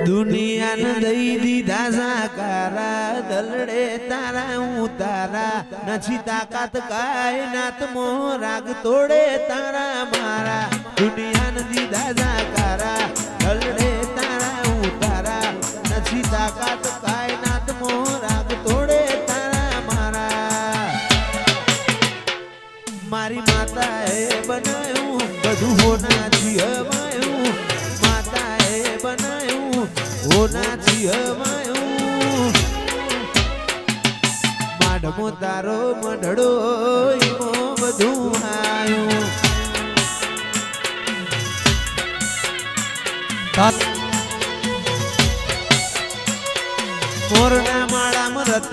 दुनिया न दई दीधा साकारा दलड़े तारा उतारा नछी ताकत कायनात मो राग तोड़े तारा मारा दुनिया न दीधा साकारा दलड़े तारा उतारा नछी ताकत कायनात मो राग तोड़े तारा मारा मारी माता ए बनायू बधु होना छियमायू माता ए बनायू होना छियमायू माडमो तारो मढड़ो ईमो बधु आयू मोरना माड़ा मरत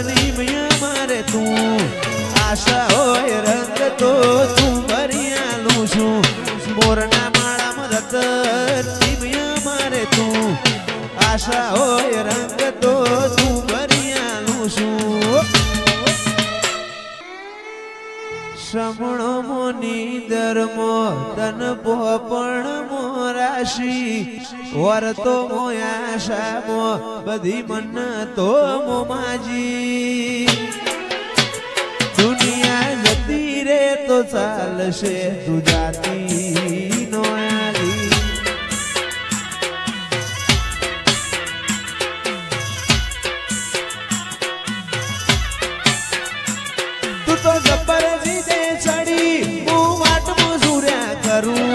नीमया मारे तू आशा होय रंग तो तू भरियालू छू मोरना माड़ा मरत नीमया मारे तू आशा होय रंग तो तू भरियालू छू श्रमणो मोनी धर्मो तन पोपण मोराशी वरतो मोयाशा मो बधी मन तो मो माजी दुनिया जती रे तो चालशे तू जाती नो आली तू तो जबर जीते चढ़ी मु वाट मजूर्या करूं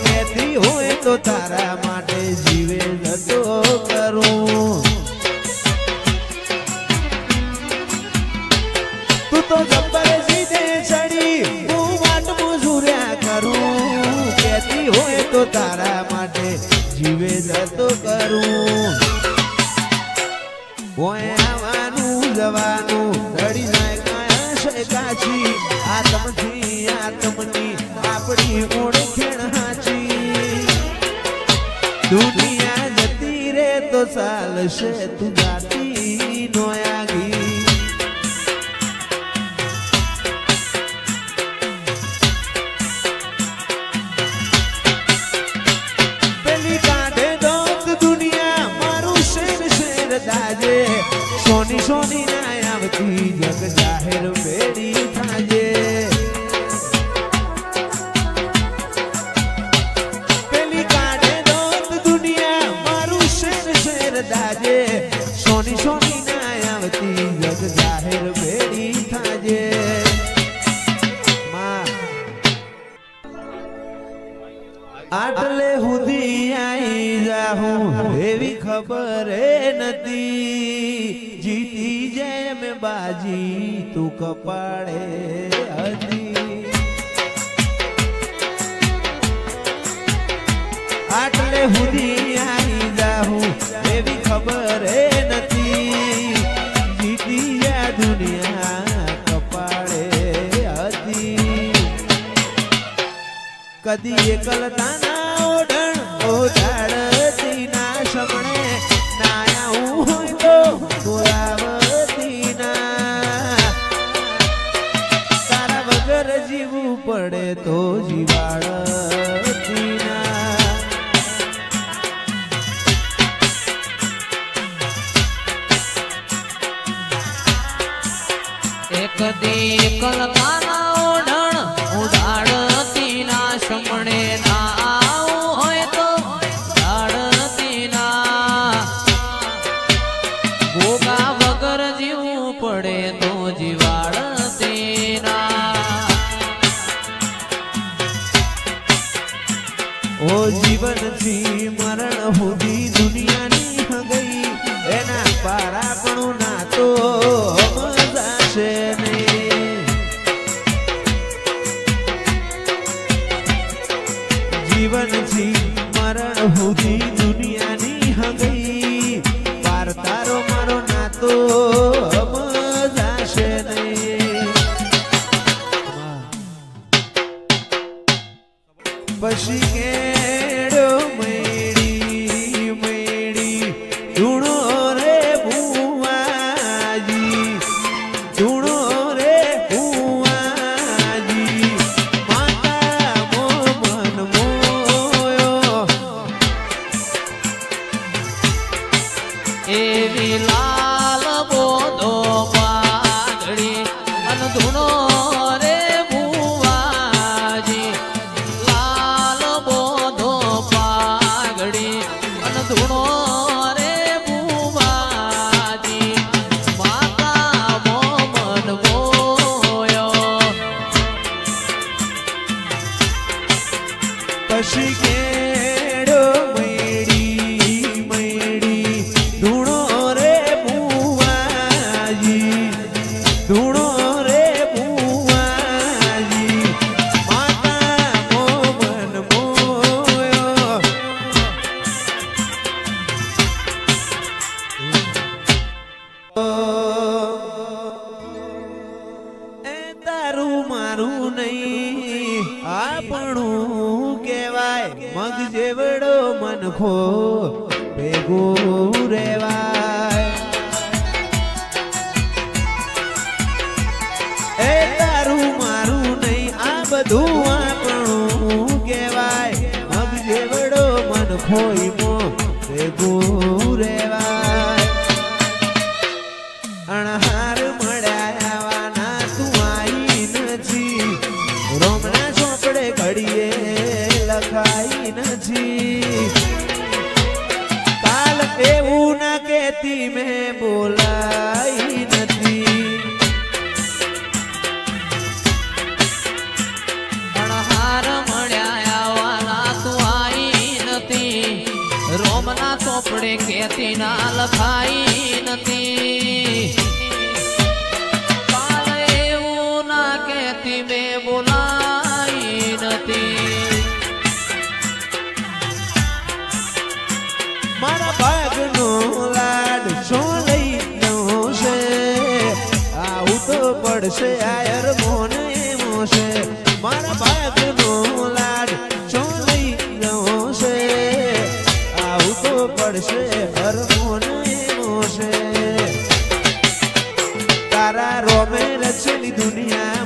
कहती होए तो तारा माटे जीवे जतो करूं तू तो जबर जीते चढ़ी मु वाट मजूर्या करूं कहती होए तो तारा माटे जीवे जतो करूं ओए आवानू जवानू धड़ी जाए काची आत्मथी आत्मनी आपड़ी ओळखेण हाची दुनिया जती रे तो चालशे तू जाती नो आगी पेली काढे दोत दुनिया मारू शेर शेर दाजे सोनी सोनी ना आवती जग जाहिर बेड़ी थाजे पेली काढे दोत दुनिया मारू शेर शेर दाजे सोनी सोनी ना आवती जग जाहिर बेड़ी थाजे मां आटले हुदी आई जाहूं एवी खबर नती जीती जय में बाजी तू कपाड़े हदी आटले हुदी आई जाहूं एवी खबर नती जीती या दुनिया कपाड़े हदी कदी एकलता ना ओढण ओढाड़ती ना शमणे नाया होय तो बोलावती ना तारा वगर जीवू पड़े तो जीवाड़ती ना एक दी कलकाना ओढण उडाड़ती ना शमणे ना आऊ होय तो डाड़ती ना गोगा वगर जीवू पड़े तो जीवाड़ती ना ओ जीवन थी मरण हुदी दुनिया नी हगई एना पारा पणु ना तो मजाशे नहीं जीवन थी मरण हुदी दुनिया नी हगई पार तारो मारो ना तो मजाशे नहीं पशी केड़ो मेड़ी मेड़ी धूणो रे बुआजी धूणो रे बुआजी माता मो કશી કેડો મૈડી મૈડી ધૂણો રે બુવાજી ધૂણો રે બુવાજી માતા મોમન મોયો એ તારું મારું નહીં આપણું કેવાય મગ જેવડો મનખો ભેગું રેવાય એ તારું મારું નહીં આ બધું આપણું કેવાય મગ જેવડો મનખો ઈમો ભેગું રેવાય અણહાર મળ્યા આવાના તું આઈ નથી રોમના ચોપડે ઘડીએ લખાઈ નથી કાલ એવું ના કેતી મેં બોલાઈ નથી અણહાર મળ્યા આવાના તું આઈ નથી રોમના ચોપડે કેતી ના લખાઈ નથી કાલ એવું ના કેતી મેં બોલાઈ નથી મારા ભાગનો લાડ શું લઈ ગયો છે આવું તો પડશે આયર મોન એમો છે મારા ભાગનો લાડ શું લઈ ગયો છે આવું તો પડશે હર મોન એમો છે તારા રોમે રચેલી દુનિયા